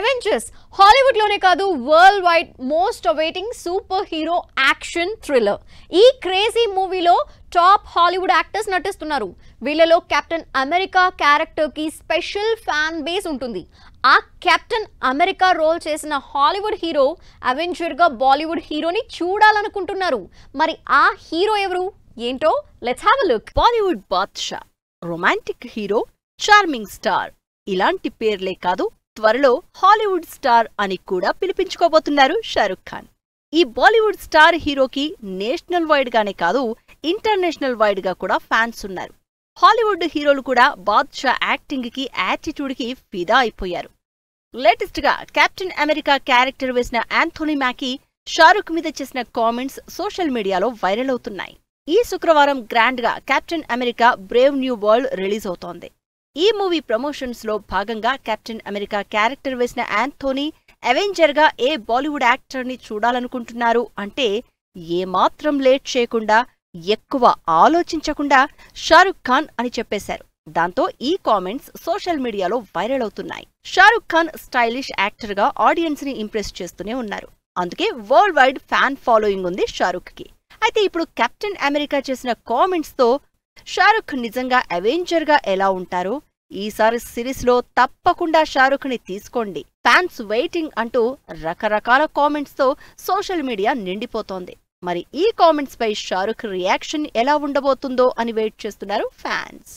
Avengers Hollywood లోనే కాదు world wide most awaiting super hero action thriller. ఈ crazy మూవీలో టాప్ హాలీవుడ్ యాక్టర్స్ నటిస్తున్నారు. వీళ్ళలో కెప్టెన్ అమెరికా క్యారెక్టర్ కి స్పెషల్ ఫ్యాన్ బేస్ ఉంటుంది. ఆ కెప్టెన్ అమెరికా రోల్ చేసిన హాలీవుడ్ హీరో అవెంజర్ గా బాలీవుడ్ హీరోని చూడాలనుకుంటున్నారు. మరి ఆ హీరో ఎవరు ఏంటో let's have a look. Bollywood బాద్షా, రొమాంటిక్ హీరో, చార్మింగ్ స్టార్ ఇలాంటి పేర్లే కాదు, త్వరలో హాలీవుడ్ స్టార్ అని కూడా పిలిపించుకోబోతున్నారు షారుఖ్ ఖాన్. ఈ బాలీవుడ్ స్టార్ హీరోకి నేషనల్ వైడ్ గానే కాదు, ఇంటర్నేషనల్ వైడ్ గా కూడా ఫ్యాన్స్ ఉన్నారు. హాలీవుడ్ హీరోలు కూడా బాద్షా యాక్టింగ్ కి, యాటిట్యూడ్ కి ఫిదా అయిపోయారు. లేటెస్ట్ గా కెప్టెన్ అమెరికా క్యారెక్టర్ వేసిన యాంథోనీ మ్యాకీ షారుఖ్ మీద చేసిన కామెంట్స్ సోషల్ మీడియాలో వైరల్ అవుతున్నాయి. ఈ శుక్రవారం గ్రాండ్ గా captain America Brave new world release అవుతోంది. ఈ మూవీ ప్రమోషన్స్ లో భాగంగా కెప్టెన్ అమెరికా క్యారెక్టర్ వేసిన యాంథోనీ అవెంజర్ గా ఏ బాలీవుడ్ యాక్టర్ ని చూడాలనుకుంటున్నారు అంటే ఏమాత్రం లేట్ చేయకుండా, ఎక్కువ ఆలోచించకుండా షారుఖ్ ఖాన్ అని చెప్పేశారు. దాంతో ఈ కామెంట్స్ సోషల్ మీడియాలో వైరల్ అవుతున్నాయి. షారుఖ్ ఖాన్ స్టైలిష్ యాక్టర్ గా ఆడియన్స్ ని ఇంప్రెస్ చేస్తూనే ఉన్నారు. అందుకే వరల్డ్ వైడ్ ఫ్యాన్ ఫాలోయింగ్ ఉంది షారుఖ్ కి. అయితే ఇప్పుడు కెప్టెన్ అమెరికా చేసిన కామెంట్స్ తో షారుఖ్ నిజంగా అవెంజర్ గా ఎలా ఉంటారో, ఈసారి సిరీస్ లో తప్పకుండా షారుఖ్ ని తీసుకోండి, ఫ్యాన్స్ వెయిటింగ్ అంటూ రకరకాల కామెంట్స్ తో సోషల్ మీడియా నిండిపోతోంది. మరి ఈ కామెంట్స్ పై షారుఖ్ రియాక్షన్ ఎలా ఉండబోతుందో అని వెయిట్ చేస్తున్నారు ఫ్యాన్స్.